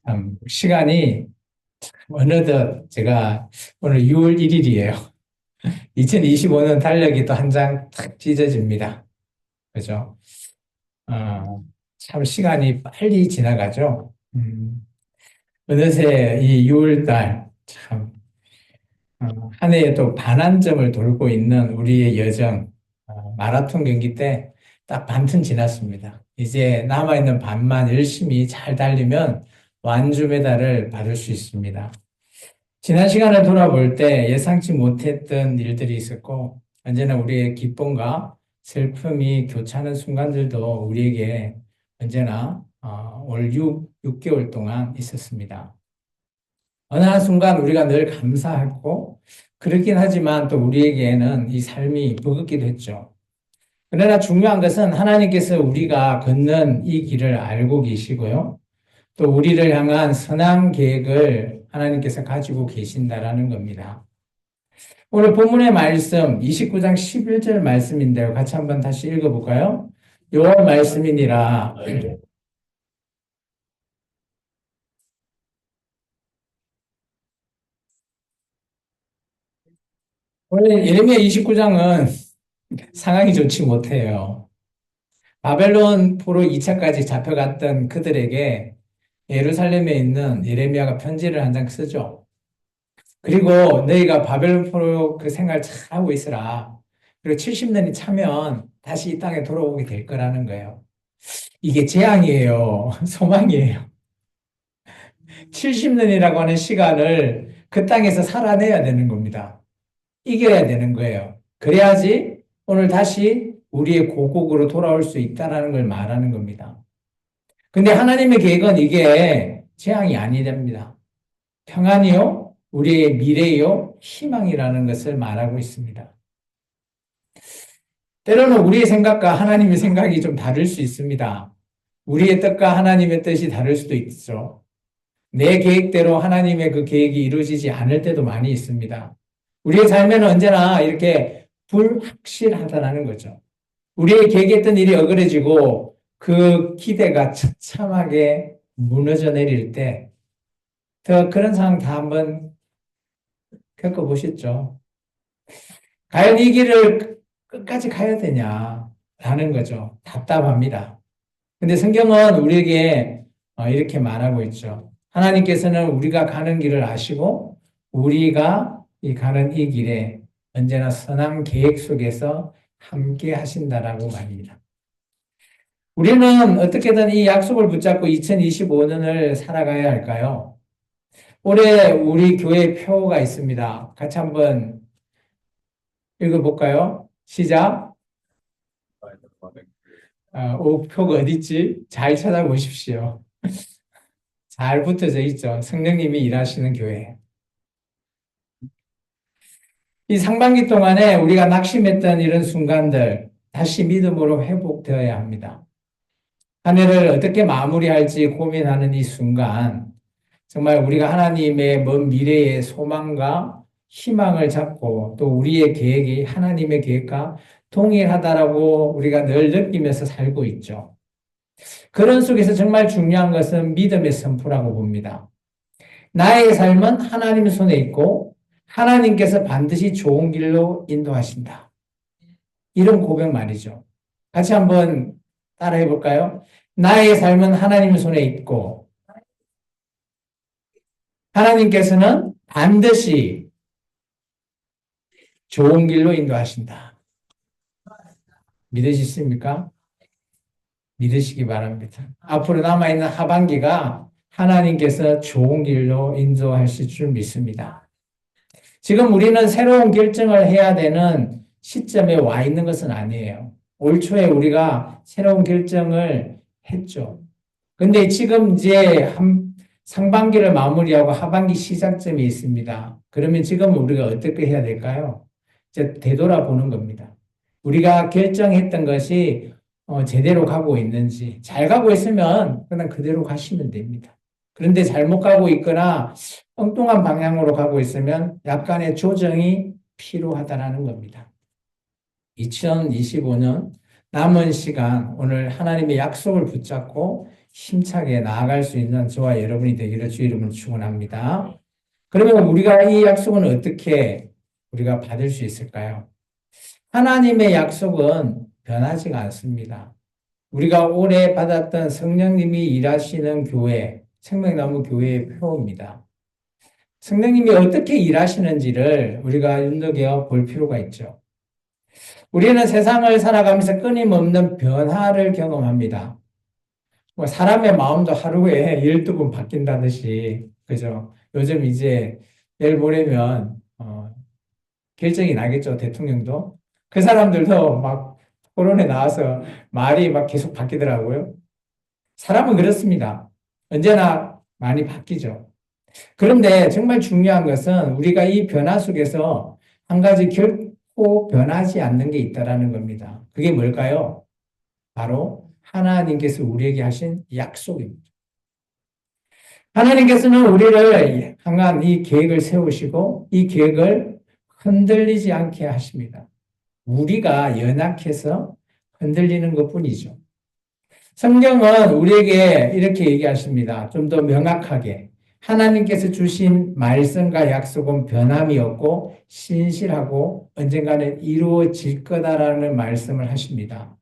참, 시간이 어느덧 제가 오늘 6월 1일이에요. 2025년 달력이 또 한 장 탁 찢어집니다. 그죠? 참 시간이 빨리 지나가죠. 어느새 이 6월 달, 참, 한 해에 또 반환점을 돌고 있는 우리의 여정, 마라톤 경기 때 딱 반튼 지났습니다. 이제 남아있는 반만 열심히 잘 달리면 완주 메달을 받을 수 있습니다. 지난 시간을 돌아볼 때 예상치 못했던 일들이 있었고, 언제나 우리의 기쁨과 슬픔이 교차하는 순간들도 우리에게 언제나 올 6개월 동안 있었습니다. 어느 한순간 우리가 늘 감사하고, 그렇긴 하지만 또 우리에게는 이 삶이 무겁기도 했죠. 그러나 중요한 것은 하나님께서 우리가 걷는 이 길을 알고 계시고요. 또 우리를 향한 선한 계획을 하나님께서 가지고 계신다라는 겁니다. 오늘 본문의 말씀 29장 11절 말씀인데요. 같이 한번 다시 읽어볼까요? 여호와 말씀이니라. 원래 예레미야 29장은 상황이 좋지 못해요. 바벨론 포로 2차까지 잡혀갔던 그들에게 예루살렘에 있는 예레미야가 편지를 한 장 쓰죠. 그리고 너희가 바벨론 포로 그 생활 잘 하고 있으라. 그리고 70년이 차면 다시 이 땅에 돌아오게 될 거라는 거예요. 이게 재앙이에요. 소망이에요. 70년이라고 하는 시간을 그 땅에서 살아내야 되는 겁니다. 이겨야 되는 거예요. 그래야지 오늘 다시 우리의 고국으로 돌아올 수 있다는 걸 말하는 겁니다. 근데 하나님의 계획은 이게 재앙이 아니랍니다. 평안이요, 우리의 미래요, 희망이라는 것을 말하고 있습니다. 때로는 우리의 생각과 하나님의 생각이 좀 다를 수 있습니다. 우리의 뜻과 하나님의 뜻이 다를 수도 있죠. 내 계획대로 하나님의 그 계획이 이루어지지 않을 때도 많이 있습니다. 우리의 삶에는 언제나 이렇게 불확실하다는 거죠. 우리의 계획했던 일이 어그러지고 그 기대가 처참하게 무너져 내릴 때, 더 그런 상황 다 한번 겪어보셨죠? 과연 이 길을 끝까지 가야 되냐? 라는 거죠. 답답합니다. 근데 성경은 우리에게 이렇게 말하고 있죠. 하나님께서는 우리가 가는 길을 아시고 우리가 가는 이 길에 언제나 선한 계획 속에서 함께 하신다라고 말입니다. 우리는 어떻게든 이 약속을 붙잡고 2025년을 살아가야 할까요? 올해 우리 교회 표가 있습니다. 같이 한번 읽어볼까요? 시작. 표가 어디 있지? 잘 찾아보십시오. 잘 붙어져 있죠. 성령님이 일하시는 교회. 이 상반기 동안에 우리가 낙심했던 이런 순간들 다시 믿음으로 회복되어야 합니다. 한 해를 어떻게 마무리할지 고민하는 이 순간 정말 우리가 하나님의 먼 미래의 소망과 희망을 잡고 또 우리의 계획이 하나님의 계획과 동일하다라고 우리가 늘 느끼면서 살고 있죠. 그런 속에서 정말 중요한 것은 믿음의 선포라고 봅니다. 나의 삶은 하나님 손에 있고 하나님께서 반드시 좋은 길로 인도하신다. 이런 고백 말이죠. 같이 한번 따라해 볼까요? 나의 삶은 하나님 손에 있고 하나님께서는 반드시 좋은 길로 인도하신다. 믿으시습니까? 믿으시기 바랍니다. 앞으로 남아있는 하반기가 하나님께서 좋은 길로 인도하실 줄 믿습니다. 지금 우리는 새로운 결정을 해야 되는 시점에 와 있는 것은 아니에요. 올 초에 우리가 새로운 결정을 했죠. 근데 지금 이제 상반기를 마무리하고 하반기 시작점이 있습니다. 그러면 지금 우리가 어떻게 해야 될까요? 이제 되돌아보는 겁니다. 우리가 결정했던 것이 제대로 가고 있는지, 잘 가고 있으면 그냥 그대로 가시면 됩니다. 그런데 잘못 가고 있거나 엉뚱한 방향으로 가고 있으면 약간의 조정이 필요하다라는 겁니다. 2025년 남은 시간 오늘 하나님의 약속을 붙잡고 힘차게 나아갈 수 있는 저와 여러분이 되기를 주 이름으로 축원합니다. 그러면 우리가 이 약속은 어떻게 우리가 받을 수 있을까요? 하나님의 약속은 변하지가 않습니다. 우리가 오래 받았던 성령님이 일하시는 교회, 생명나무 교회의 표입니다. 성령님이 어떻게 일하시는지를 우리가 눈여겨 볼 필요가 있죠. 우리는 세상을 살아가면서 끊임없는 변화를 경험합니다. 뭐 사람의 마음도 하루에 12번 바뀐다듯이, 그죠? 요즘 이제 내일 모레면, 결정이 나겠죠, 대통령도. 그 사람들도 막 토론에 나와서 말이 막 계속 바뀌더라고요. 사람은 그렇습니다. 언제나 많이 바뀌죠. 그런데 정말 중요한 것은 우리가 이 변화 속에서 한 가지 결코 변하지 않는 게 있다라는 겁니다. 그게 뭘까요? 바로 하나님께서 우리에게 하신 약속입니다. 하나님께서는 우리를 향한 이 계획을 세우시고 이 계획을 흔들리지 않게 하십니다. 우리가 연약해서 흔들리는 것뿐이죠. 성경은 우리에게 이렇게 얘기하십니다. 좀 더 명확하게. 하나님께서 주신 말씀과 약속은 변함이 없고 신실하고 언젠가는 이루어질 거다라는 말씀을 하십니다.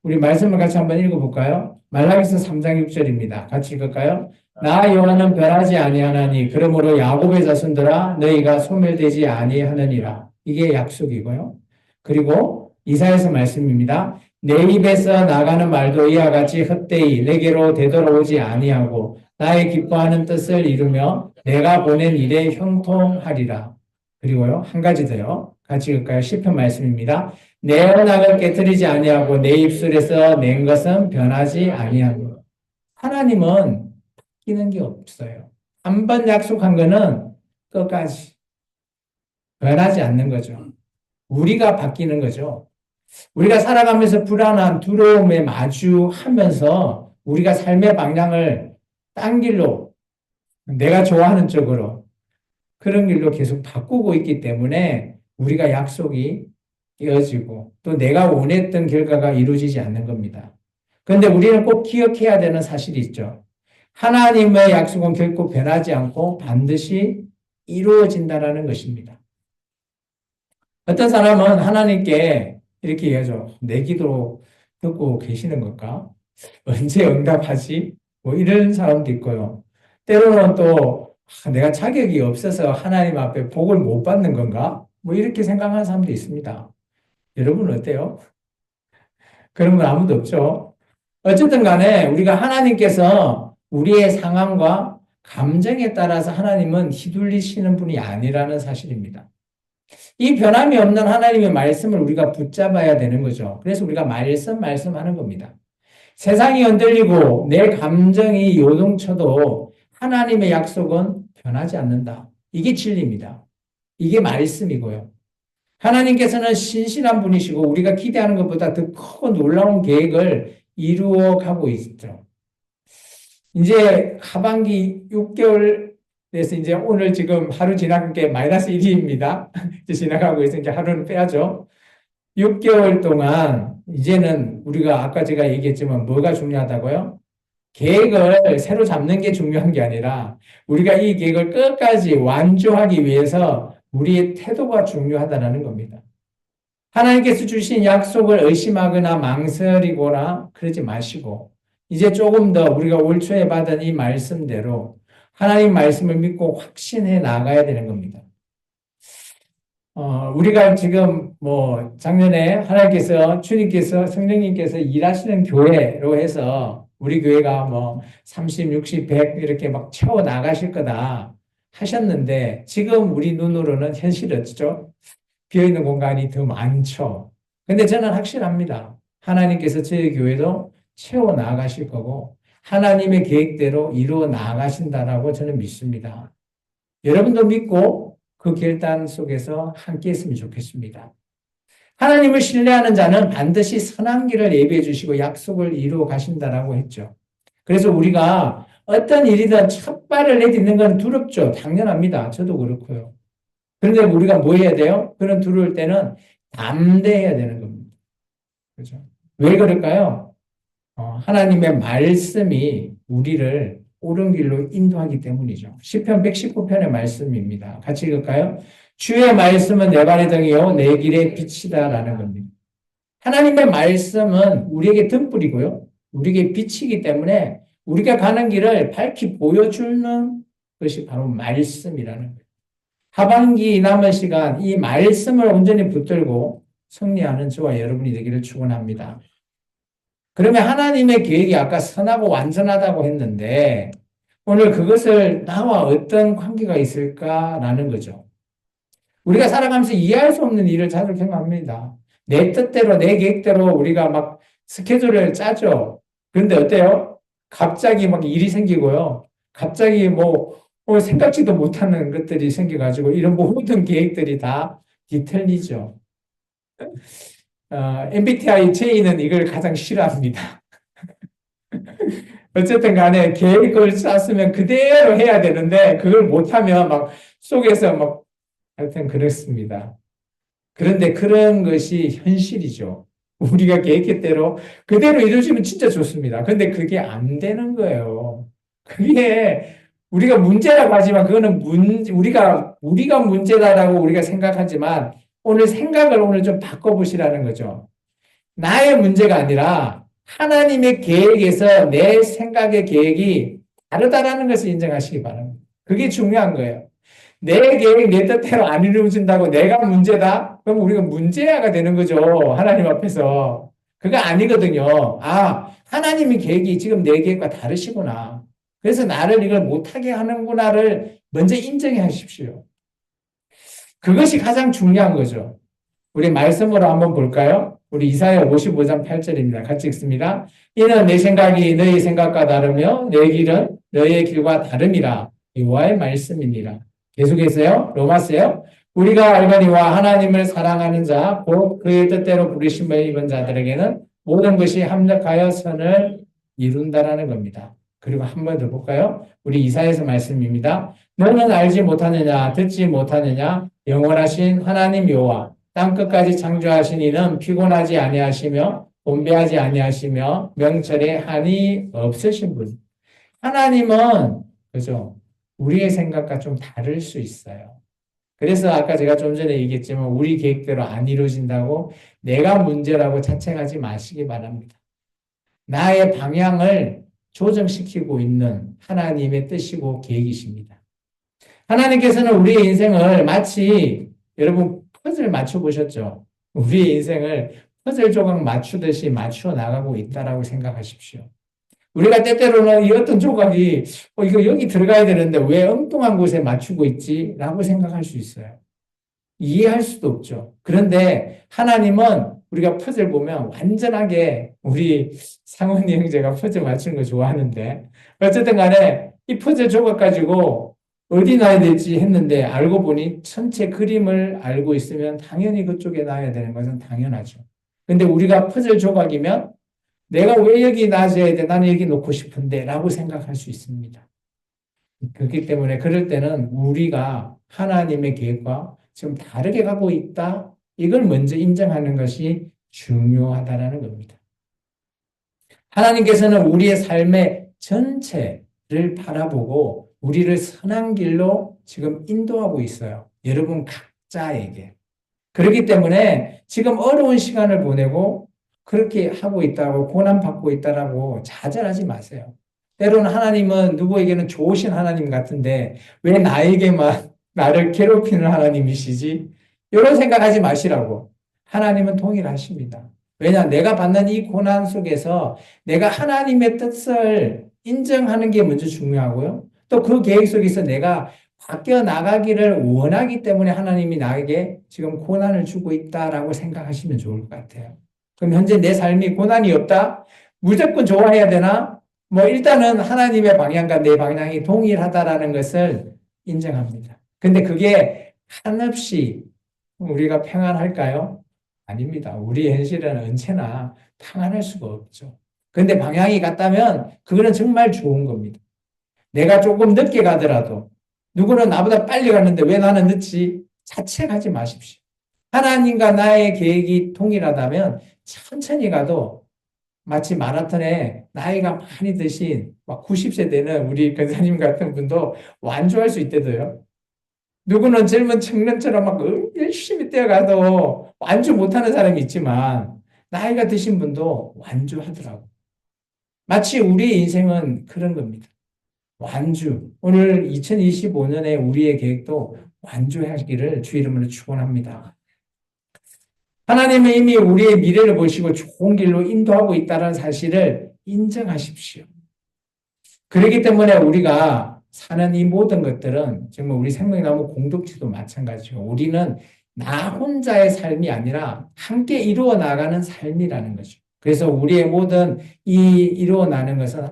우리 말씀을 같이 한번 읽어볼까요? 말라기서 3장 6절입니다. 같이 읽을까요? 나 여호와는 변하지 아니하나니 그러므로 야곱의 자손들아 너희가 소멸되지 아니하느니라. 이게 약속이고요. 그리고 이사야서 말씀입니다. 내 입에서 나가는 말도 이와 같이 헛되이 내게로 되돌아오지 아니하고 나의 기뻐하는 뜻을 이루며 내가 보낸 일에 형통하리라. 그리고요, 한 가지 더요. 같이 읽을까요? 시편 말씀입니다. 내 언약을 깨뜨리지 아니하고 내 입술에서 낸 것은 변하지 아니하고. 하나님은 바뀌는 게 없어요. 한 번 약속한 거는 끝까지 변하지 않는 거죠. 우리가 바뀌는 거죠. 우리가 살아가면서 불안한 두려움에 마주하면서 우리가 삶의 방향을 딴 길로, 내가 좋아하는 쪽으로 그런 길로 계속 바꾸고 있기 때문에 우리가 약속이 이어지고 또 내가 원했던 결과가 이루어지지 않는 겁니다. 그런데 우리는 꼭 기억해야 되는 사실이 있죠. 하나님의 약속은 결코 변하지 않고 반드시 이루어진다는 것입니다. 어떤 사람은 하나님께 이렇게 얘기하죠. 내 기도 듣고 계시는 걸까? 언제 응답하지? 뭐 이런 사람도 있고요. 때로는 또 내가 자격이 없어서 하나님 앞에 복을 못 받는 건가? 뭐 이렇게 생각하는 사람도 있습니다. 여러분은 어때요? 그런 건 아무도 없죠. 어쨌든 간에 우리가 하나님께서 우리의 상황과 감정에 따라서 하나님은 휘둘리시는 분이 아니라는 사실입니다. 이 변함이 없는 하나님의 말씀을 우리가 붙잡아야 되는 거죠. 그래서 우리가 말씀하는 겁니다. 세상이 흔들리고 내 감정이 요동쳐도 하나님의 약속은 변하지 않는다. 이게 진리입니다. 이게 말씀이고요. 하나님께서는 신실한 분이시고 우리가 기대하는 것보다 더 크고 놀라운 계획을 이루어 가고 있죠. 이제 하반기 6개월에서 이제 오늘 지금 하루 지나간 게 마이너스 1일입니다. 이제 지나가고 있으니 이제 하루는 빼야죠. 6개월 동안 이제는 우리가 아까 제가 얘기했지만 뭐가 중요하다고요? 계획을 새로 잡는 게 중요한 게 아니라 우리가 이 계획을 끝까지 완주하기 위해서 우리의 태도가 중요하다는 겁니다. 하나님께서 주신 약속을 의심하거나 망설이거나 그러지 마시고 이제 조금 더 우리가 올 초에 받은 이 말씀대로 하나님 말씀을 믿고 확신해 나가야 되는 겁니다. 우리가 지금 뭐 작년에 하나님께서 주님께서 성령님께서 일하시는 교회로 해서 우리 교회가 뭐 30, 60, 100 이렇게 막 채워 나가실 거다 하셨는데 지금 우리 눈으로는 현실이었죠. 비어있는 공간이 더 많죠. 근데 저는 확실합니다. 하나님께서 저희 교회도 채워 나가실 거고 하나님의 계획대로 이루어 나가신다라고 저는 믿습니다. 여러분도 믿고 그 결단 속에서 함께 했으면 좋겠습니다. 하나님을 신뢰하는 자는 반드시 선한 길을 예비해 주시고 약속을 이루어 가신다라고 했죠. 그래서 우리가 어떤 일이든 첫 발을 내딛는 건 두렵죠. 당연합니다. 저도 그렇고요. 그런데 우리가 뭐 해야 돼요? 그런 두려울 때는 담대해야 되는 겁니다. 그죠? 왜 그럴까요? 하나님의 말씀이 우리를 옳은 길로 인도하기 때문이죠. 시편 119편의 말씀입니다. 같이 읽을까요? 주의 말씀은 내 발의 등이요 내 길의 빛이다라는 겁니다. 하나님의 말씀은 우리에게 등불이고요. 우리에게 빛이기 때문에 우리가 가는 길을 밝히 보여주는 것이 바로 말씀이라는 거예요. 하반기 남은 시간 이 말씀을 온전히 붙들고 승리하는 저와 여러분이 되기를 축원합니다. 그러면 하나님의 계획이 아까 선하고 완전하다고 했는데 오늘 그것을 나와 어떤 관계가 있을까라는 거죠. 우리가 살아가면서 이해할 수 없는 일을 자주 경험합니다. 내 뜻대로 내 계획대로 우리가 막 스케줄을 짜죠. 그런데 어때요? 갑자기 막 일이 생기고요. 갑자기 생각지도 못하는 것들이 생겨가지고 이런 모든 계획들이 다 뒤틀리죠. MBTI J는 이걸 가장 싫어합니다. 어쨌든 간에 계획을 짰으면 그대로 해야 되는데 그걸 못하면 막 속에서 막 하여튼 그렇습니다. 그런데 그런 것이 현실이죠. 우리가 계획한 대로 그대로 이루어지면 진짜 좋습니다. 근데 그게 안 되는 거예요. 그게 우리가 문제라고 하지만 그거는 우리가 문제다라고 우리가 생각하지만 오늘 생각을 오늘 좀 바꿔보시라는 거죠. 나의 문제가 아니라 하나님의 계획에서 내 생각의 계획이 다르다라는 것을 인정하시기 바랍니다. 그게 중요한 거예요. 내 계획이 내 뜻대로 안 이루어진다고 내가 문제다? 그럼 우리가 문제아가 되는 거죠. 하나님 앞에서. 그거 아니거든요. 하나님의 계획이 지금 내 계획과 다르시구나. 그래서 나를 이걸 못하게 하는구나를 먼저 인정해 하십시오. 그것이 가장 중요한 거죠. 우리 말씀으로 한번 볼까요? 우리 이사야 55장 8절입니다. 같이 읽습니다. 이는 내 생각이 너희 생각과 다르며 내 길은 너희의 길과 다름이라. 여호와의 말씀이니라. 계속해서요. 로마서요. 우리가 알거니와 하나님을 사랑하는 자, 곧 그의 뜻대로 부르심을 입은 자들에게는 모든 것이 합력하여 선을 이룬다라는 겁니다. 그리고 한 번 더 볼까요? 우리 이사야서 말씀입니다. 너는 알지 못하느냐, 듣지 못하느냐, 영원하신 하나님 여호와 땅 끝까지 창조하신 이는 피곤하지 아니하시며 곤배하지 아니하시며 명철에 한이 없으신 분. 하나님은 그죠? 우리의 생각과 좀 다를 수 있어요. 그래서 아까 제가 좀 전에 얘기했지만 우리 계획대로 안 이루어진다고 내가 문제라고 자책하지 마시기 바랍니다. 나의 방향을 조정시키고 있는 하나님의 뜻이고 계획이십니다. 하나님께서는 우리의 인생을 마치 여러분 퍼즐 맞춰보셨죠? 우리의 인생을 퍼즐 조각 맞추듯이 맞춰 나가고 있다라고 생각하십시오. 우리가 때때로는 이 어떤 조각이 이거 여기 들어가야 되는데 왜 엉뚱한 곳에 맞추고 있지? 라고 생각할 수 있어요. 이해할 수도 없죠. 그런데 하나님은 우리가 퍼즐 보면 완전하게 우리 상훈이 형제가 퍼즐 맞추는 거 좋아하는데 어쨌든 간에 이 퍼즐 조각 가지고 어디 놔야 될지 했는데 알고 보니 전체 그림을 알고 있으면 당연히 그쪽에 놔야 되는 것은 당연하죠. 근데 우리가 퍼즐 조각이면 내가 왜 여기 놔줘야 돼? 나는 여기 놓고 싶은데 라고 생각할 수 있습니다. 그렇기 때문에 그럴 때는 우리가 하나님의 계획과 지금 다르게 가고 있다. 이걸 먼저 인정하는 것이 중요하다는 겁니다. 하나님께서는 우리의 삶의 전체를 바라보고 우리를 선한 길로 지금 인도하고 있어요. 여러분 각자에게. 그렇기 때문에 지금 어려운 시간을 보내고 그렇게 하고 있다고 고난받고 있다라고 좌절하지 마세요. 때로는 하나님은 누구에게는 좋으신 하나님 같은데 왜 나에게만 나를 괴롭히는 하나님이시지? 이런 생각하지 마시라고. 하나님은 동일하십니다. 왜냐? 내가 받는 이 고난 속에서 내가 하나님의 뜻을 인정하는 게 먼저 중요하고요. 또 그 계획 속에서 내가 바뀌어 나가기를 원하기 때문에 하나님이 나에게 지금 고난을 주고 있다라고 생각하시면 좋을 것 같아요. 그럼 현재 내 삶이 고난이 없다? 무조건 좋아해야 되나? 일단은 하나님의 방향과 내 방향이 동일하다라는 것을 인정합니다. 근데 그게 한없이 우리가 평안할까요? 아닙니다. 우리의 현실은 언제나 평안할 수가 없죠. 근데 방향이 같다면 그거는 정말 좋은 겁니다. 내가 조금 늦게 가더라도 누구는 나보다 빨리 갔는데 왜 나는 늦지? 자책하지 마십시오. 하나님과 나의 계획이 동일하다면 천천히 가도 마치 마라톤에 나이가 많이 드신 막 90세 되는 우리 권사님 같은 분도 완주할 수 있대도요. 누구는 젊은 청년처럼 막 열심히 뛰어가도 완주 못하는 사람이 있지만 나이가 드신 분도 완주하더라고. 마치 우리 인생은 그런 겁니다. 완주. 오늘 2025년에 우리의 계획도 완주하기를 주 이름으로 축원합니다. 하나님은 이미 우리의 미래를 보시고 좋은 길로 인도하고 있다는 사실을 인정하십시오. 그렇기 때문에 우리가 사는 이 모든 것들은 정말 우리 생명나무 공동체도 마찬가지고 우리는 나 혼자의 삶이 아니라 함께 이루어 나가는 삶이라는 거죠. 그래서 우리의 모든 이 이루어 나가는 것은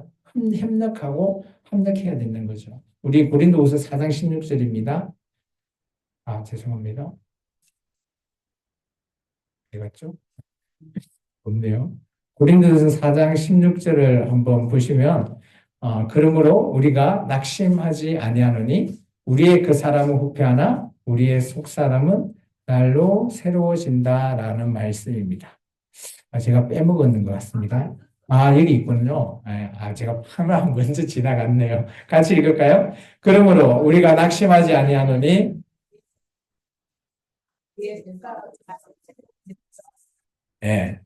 협력하고 협력해야 되는 거죠. 우리 고린도후서 4장 16절입니다. 죄송합니다. 맞죠? 없네요. 고린도서 4장 16절을 한번 보시면 그러므로 우리가 낙심하지 아니하노니 우리의 그 사람은 후패하나 우리의 속 사람은 날로 새로워진다라는 말씀입니다. 제가 빼먹었는 것 같습니다. 여기 있군요. 제가 하나 먼저 지나갔네요. 같이 읽을까요? 그러므로 우리가 낙심하지 아니하노니 예.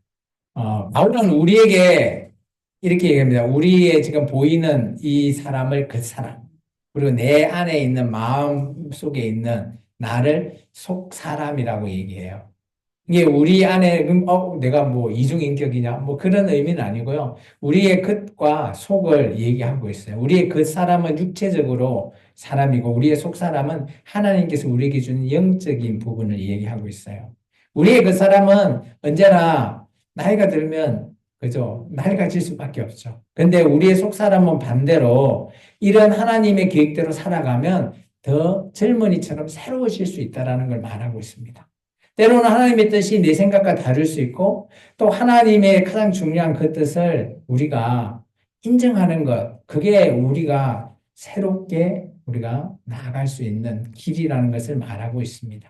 바울은 우리에게 이렇게 얘기합니다. 우리의 지금 보이는 이 사람을 그 사람, 그리고 내 안에 있는 마음 속에 있는 나를 속 사람이라고 얘기해요. 이게 우리 안에, 내가 뭐 이중인격이냐? 뭐 그런 의미는 아니고요. 우리의 겉과 속을 얘기하고 있어요. 우리의 겉 사람은 육체적으로 사람이고, 우리의 속 사람은 하나님께서 우리에게 주는 영적인 부분을 얘기하고 있어요. 우리의 그 사람은 언제나 나이가 들면 그죠? 낡아질 수밖에 없죠. 근데 우리의 속 사람은 반대로 이런 하나님의 계획대로 살아가면 더 젊은이처럼 새로워질 수 있다는 걸 말하고 있습니다. 때로는 하나님의 뜻이 내 생각과 다를 수 있고 또 하나님의 가장 중요한 그 뜻을 우리가 인정하는 것, 그게 우리가 새롭게 우리가 나아갈 수 있는 길이라는 것을 말하고 있습니다.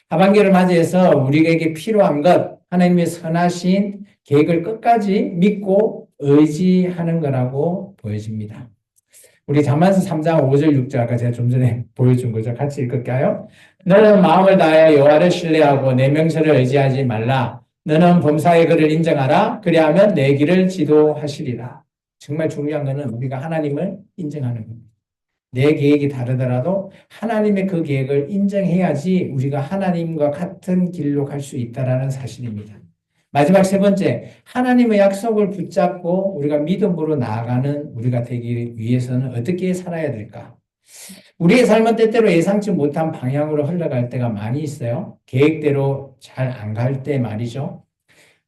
하반기를 맞이해서 우리에게 필요한 것, 하나님의 선하신 계획을 끝까지 믿고 의지하는 거라고 보여집니다. 우리 잠언서 3장 5절 6절 아까 제가 좀 전에 보여준 거죠. 같이 읽을까요? 너는 마음을 다하여 여호와를 신뢰하고 내 명철을 의지하지 말라. 너는 범사의 그를 인정하라. 그리하면 내 길을 지도하시리라. 정말 중요한 것은 우리가 하나님을 인정하는 겁니다. 내 계획이 다르더라도 하나님의 그 계획을 인정해야지 우리가 하나님과 같은 길로 갈 수 있다는 사실입니다. 마지막 세 번째, 하나님의 약속을 붙잡고 우리가 믿음으로 나아가는 우리가 되기 위해서는 어떻게 살아야 될까? 우리의 삶은 때때로 예상치 못한 방향으로 흘러갈 때가 많이 있어요. 계획대로 잘 안 갈 때 말이죠.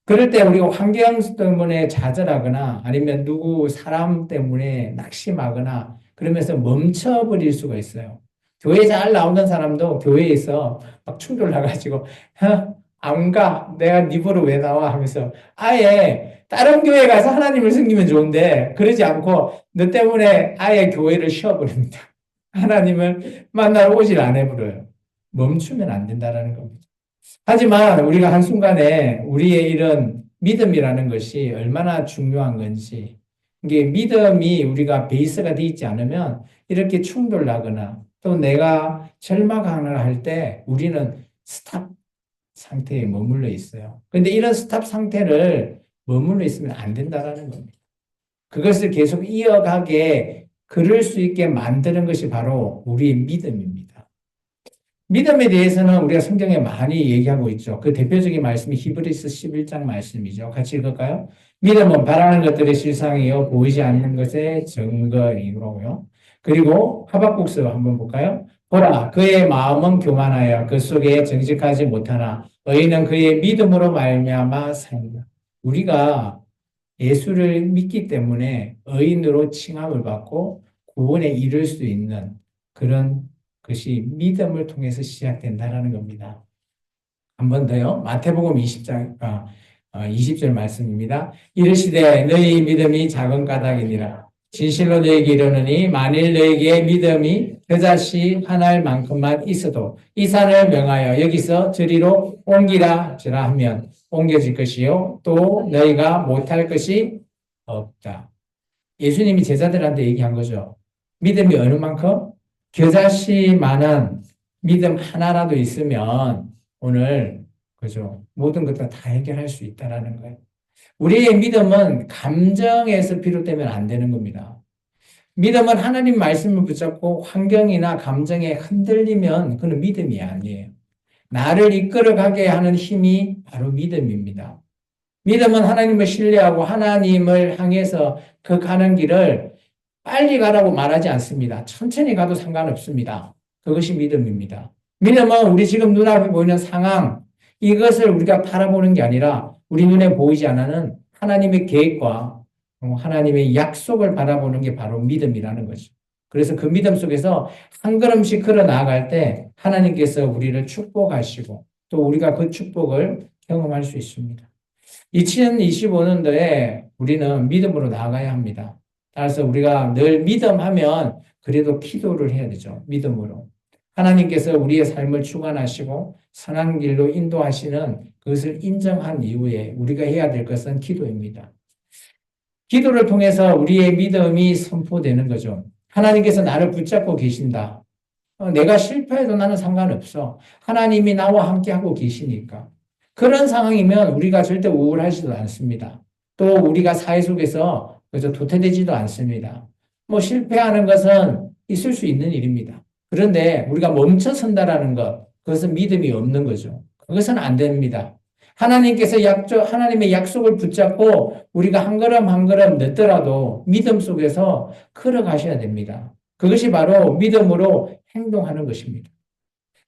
그럴 때 우리가 환경 때문에 좌절하거나 아니면 누구 사람 때문에 낙심하거나 그러면서 멈춰버릴 수가 있어요. 교회 잘 나오는 사람도 교회에서 막 충돌 나가지고 안 가. 내가 네 보러 왜 나와? 하면서 아예 다른 교회 가서 하나님을 섬기면 좋은데 그러지 않고 너 때문에 아예 교회를 쉬어버립니다. 하나님을 만나러 오질 안 해버려요. 멈추면 안 된다는 겁니다. 하지만 우리가 한순간에 우리의 이런 믿음이라는 것이 얼마나 중요한 건지, 이게 믿음이 우리가 베이스가 되어 있지 않으면 이렇게 충돌 나거나 또 내가 절망을 할 때 우리는 스탑 상태에 머물러 있어요. 그런데 이런 스탑 상태를 머물러 있으면 안 된다는 겁니다. 그것을 계속 이어가게 그럴 수 있게 만드는 것이 바로 우리의 믿음입니다. 믿음에 대해서는 우리가 성경에 많이 얘기하고 있죠. 그 대표적인 말씀이 히브리서 11장 말씀이죠. 같이 읽을까요? 믿음은 바라는 것들의 실상이요 보이지 않는 것의 증거이고요. 그리고 하박국서 한번 볼까요? 보라, 그의 마음은 교만하여 그 속에 정직하지 못하나 의인은 그의 믿음으로 말미암아 산다. 우리가 예수를 믿기 때문에 의인으로 칭함을 받고 구원에 이를 수 있는 그런 것이 믿음을 통해서 시작된다는 겁니다. 한 번 더요. 마태복음 20절 말씀입니다. 이르시되 너희 믿음이 작은 까닭이니라. 진실로 너희에게 이르노니 만일 너희에게 믿음이 겨자씨 하나일 만큼만 있어도 이 산을 명하여 여기서 저리로 옮기라 하면 옮겨질 것이요. 또 너희가 못할 것이 없다. 예수님이 제자들한테 얘기한 거죠. 믿음이 어느 만큼? 겨자씨만한 믿음 하나라도 있으면 오늘 그죠? 모든 것들 다 해결할 수 있다라는 거예요. 우리의 믿음은 감정에서 비롯되면 안 되는 겁니다. 믿음은 하나님 말씀을 붙잡고 환경이나 감정에 흔들리면 그는 믿음이 아니에요. 나를 이끌어가게 하는 힘이 바로 믿음입니다. 믿음은 하나님을 신뢰하고 하나님을 향해서 그 가는 길을 빨리 가라고 말하지 않습니다. 천천히 가도 상관없습니다. 그것이 믿음입니다. 믿음은 우리 지금 눈앞에 보이는 상황, 이것을 우리가 바라보는 게 아니라 우리 눈에 보이지 않는 하나님의 계획과 하나님의 약속을 바라보는 게 바로 믿음이라는 거죠. 그래서 그 믿음 속에서 한 걸음씩 걸어 나아갈 때 하나님께서 우리를 축복하시고 또 우리가 그 축복을 경험할 수 있습니다. 2025년도에 우리는 믿음으로 나아가야 합니다. 따라서 우리가 늘 믿음하면 그래도 기도를 해야 되죠. 믿음으로. 하나님께서 우리의 삶을 주관하시고 선한 길로 인도하시는 그것을 인정한 이후에 우리가 해야 될 것은 기도입니다. 기도를 통해서 우리의 믿음이 선포되는 거죠. 하나님께서 나를 붙잡고 계신다. 내가 실패해도 나는 상관없어. 하나님이 나와 함께하고 계시니까. 그런 상황이면 우리가 절대 우울하지도 않습니다. 또 우리가 사회 속에서 그저 도태되지도 않습니다. 뭐 실패하는 것은 있을 수 있는 일입니다. 그런데 우리가 멈춰 선다라는 것, 그것은 믿음이 없는 거죠. 그것은 안 됩니다. 하나님의 약속을 붙잡고 우리가 한 걸음 한 걸음 늦더라도 믿음 속에서 걸어가셔야 됩니다. 그것이 바로 믿음으로 행동하는 것입니다.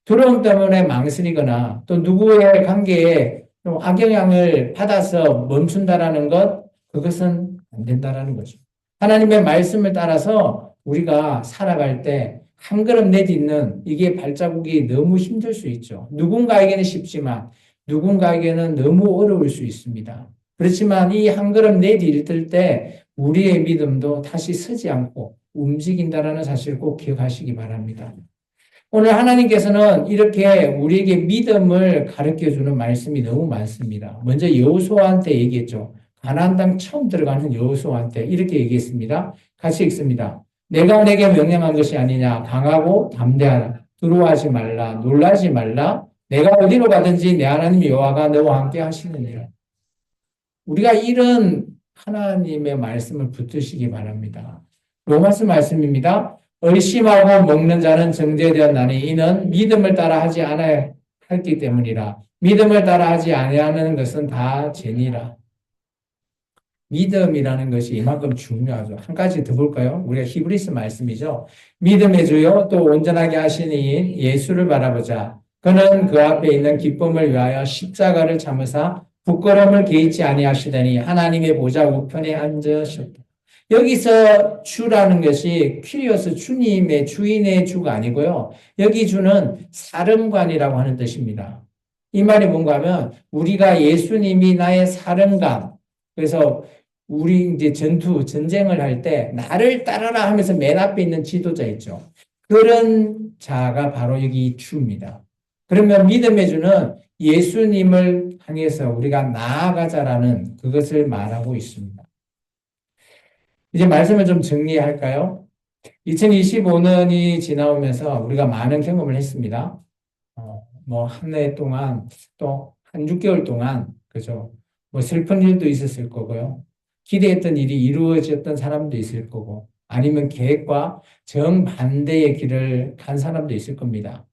두려움 때문에 망설이거나 또 누구의 관계에 악영향을 받아서 멈춘다라는 것, 그것은 안 된다라는 거죠. 하나님의 말씀을 따라서 우리가 살아갈 때 한 걸음 내딛는 이게 발자국이 너무 힘들 수 있죠. 누군가에게는 쉽지만 누군가에게는 너무 어려울 수 있습니다. 그렇지만 이 한 걸음 내딛을 때 우리의 믿음도 다시 서지 않고 움직인다라는 사실을 꼭 기억하시기 바랍니다. 오늘 하나님께서는 이렇게 우리에게 믿음을 가르쳐주는 말씀이 너무 많습니다. 먼저 여호수아한테 얘기했죠. 가나안 땅 처음 들어가는 여호수아한테 이렇게 얘기했습니다. 같이 읽습니다. 내가 내게 명령한 것이 아니냐. 강하고 담대하라. 두려워하지 말라. 놀라지 말라. 내가 어디로 가든지 내 하나님 여호와가 너와 함께 하시느니라. 우리가 이런 하나님의 말씀을 붙드시기 바랍니다. 로마서 말씀입니다. 의심하고 먹는 자는 정죄되었나니 이는 믿음을 따라 하지 않아야 했기 때문이라. 믿음을 따라 하지 아니하는 것은 다 죄니라. 믿음이라는 것이 이만큼 중요하죠. 한 가지 더 볼까요? 우리가 히브리서 말씀이죠. 믿음의 주요 또 온전하게 하시는 이인 예수를 바라보자. 그는 그 앞에 있는 기쁨을 위하여 십자가를 참으사 부끄러움을 개의치 아니하시더니 하나님의 보좌 우편에 앉으셨다. 여기서 주라는 것이 퀴리오스 주님의 주인의 주가 아니고요. 여기 주는 사령관이라고 하는 뜻입니다. 이 말이 뭔가 하면 우리가 예수님이 나의 사령관, 그래서 우리 이제 전쟁을 할 때 나를 따르라 하면서 맨 앞에 있는 지도자 있죠. 그런 자가 바로 여기 주입니다. 그러면 믿음의 주는 예수님을 향해서 우리가 나아가자라는 그것을 말하고 있습니다. 이제 말씀을 좀 정리할까요? 2025년이 지나오면서 우리가 많은 경험을 했습니다. 뭐 한 해 동안 또 한 6개월 동안 그죠? 뭐 슬픈 일도 있었을 거고요. 기대했던 일이 이루어졌던 사람도 있을 거고 아니면 계획과 정반대의 길을 간 사람도 있을 겁니다.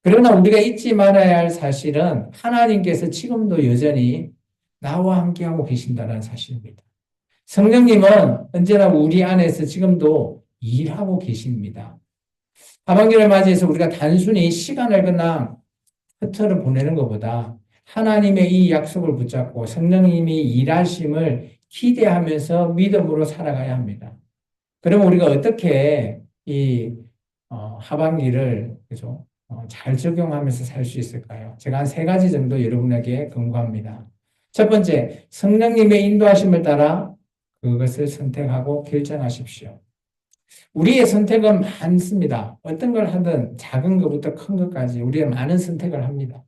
그러나 우리가 잊지 말아야 할 사실은 하나님께서 지금도 여전히 나와 함께하고 계신다는 사실입니다. 성령님은 언제나 우리 안에서 지금도 일하고 계십니다. 하반기를 맞이해서 우리가 단순히 시간을 그냥 흩어를 보내는 것보다 하나님의 이 약속을 붙잡고 성령님이 일하심을 기대하면서 믿음으로 살아가야 합니다. 그러면 우리가 어떻게 이 하반기를 그죠? 잘 적용하면서 살 수 있을까요? 제가 한 3가지 정도 여러분에게 권고합니다. 첫 번째, 성령님의 인도하심을 따라 그것을 선택하고 결정하십시오. 우리의 선택은 많습니다. 어떤 걸 하든 작은 것부터 큰 것까지 우리는 많은 선택을 합니다.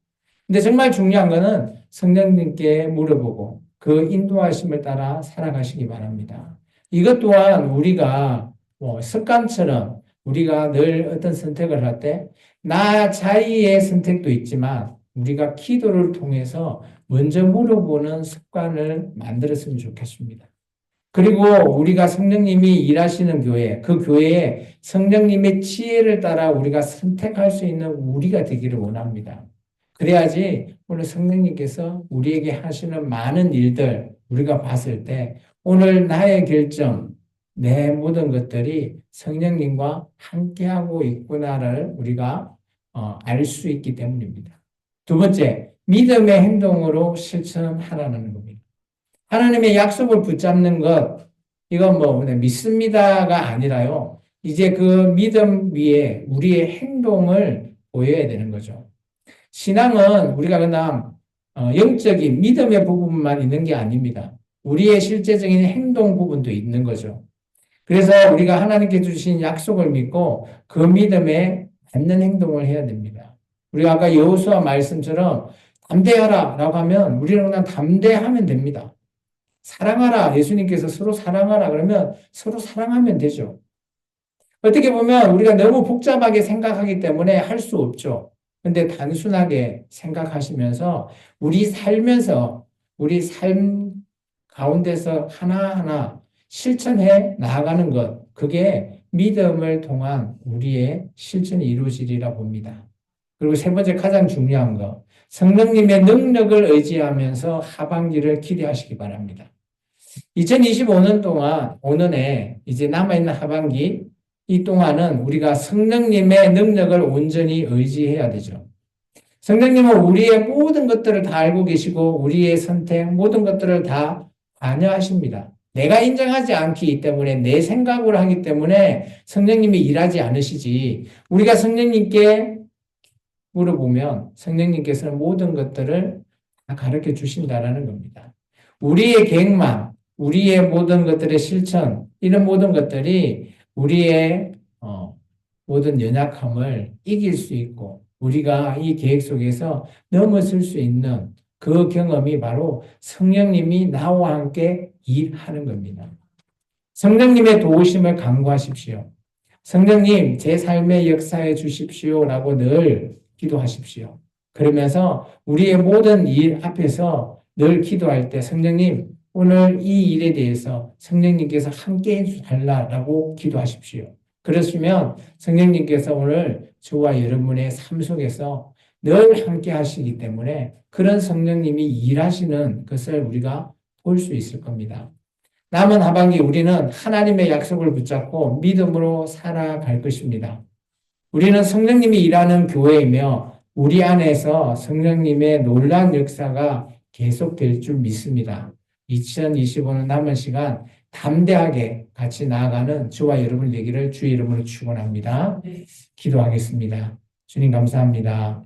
근데 정말 중요한 거는 성령님께 물어보고 그 인도하심을 따라 살아가시기 바랍니다. 이것 또한 우리가 뭐 습관처럼 우리가 늘 어떤 선택을 할 때 나 자의의 선택도 있지만 우리가 기도를 통해서 먼저 물어보는 습관을 만들었으면 좋겠습니다. 그리고 우리가 성령님이 일하시는 교회, 그 교회에 성령님의 지혜를 따라 우리가 선택할 수 있는 우리가 되기를 원합니다. 그래야지 오늘 성령님께서 우리에게 하시는 많은 일들 우리가 봤을 때 오늘 나의 결정, 내 모든 것들이 성령님과 함께하고 있구나를 우리가 알 수 있기 때문입니다. 두 번째, 믿음의 행동으로 실천하라는 겁니다. 하나님의 약속을 붙잡는 것, 이건 뭐 그냥 믿습니다가 아니라요. 이제 그 믿음 위에 우리의 행동을 보여야 되는 거죠. 신앙은 우리가 그냥 영적인 믿음의 부분만 있는 게 아닙니다. 우리의 실제적인 행동 부분도 있는 거죠. 그래서 우리가 하나님께 주신 약속을 믿고 그 믿음에 맞는 행동을 해야 됩니다. 우리가 아까 여호수아 말씀처럼 담대하라 라고 하면 우리는 그냥 담대하면 됩니다. 사랑하라. 예수님께서 서로 사랑하라 그러면 서로 사랑하면 되죠. 어떻게 보면 우리가 너무 복잡하게 생각하기 때문에 할 수 없죠. 근데 단순하게 생각하시면서 우리 살면서 우리 삶 가운데서 하나하나 실천해 나아가는 것, 그게 믿음을 통한 우리의 실천이 이루어지리라 봅니다. 그리고 세 번째 가장 중요한 거, 성령님의 능력을 의지하면서 하반기를 기대하시기 바랍니다. 2025년 동안, 오년에 이제 남아있는 하반기, 이 동안은 우리가 성령님의 능력을 온전히 의지해야 되죠. 성령님은 우리의 모든 것들을 다 알고 계시고, 우리의 선택, 모든 것들을 다 관여하십니다. 내가 인정하지 않기 때문에, 내 생각으로 하기 때문에 성령님이 일하지 않으시지, 우리가 성령님께 물어보면 성령님께서는 모든 것들을 다 가르쳐 주신다라는 겁니다. 우리의 계획만, 우리의 모든 것들의 실천, 이런 모든 것들이 우리의 모든 연약함을 이길 수 있고 우리가 이 계획 속에서 넘어설 수 있는 그 경험이 바로 성령님이 나와 함께 일하는 겁니다. 성령님의 도우심을 간구하십시오. 성령님, 제 삶에 역사해 주십시오라고 늘 기도하십시오. 그러면서 우리의 모든 일 앞에서 늘 기도할 때 성령님, 오늘 이 일에 대해서 성령님께서 함께 해달라고 기도하십시오. 그러시면 성령님께서 오늘 저와 여러분의 삶 속에서 늘 함께 하시기 때문에 그런 성령님이 일하시는 것을 우리가 볼 수 있을 겁니다. 남은 하반기 우리는 하나님의 약속을 붙잡고 믿음으로 살아갈 것입니다. 우리는 성령님이 일하는 교회이며 우리 안에서 성령님의 놀라운 역사가 계속될 줄 믿습니다. 2025년 남은 시간 담대하게 같이 나아가는 저와 여러분 되기를 주의 이름으로 축원합니다. 기도하겠습니다. 주님 감사합니다.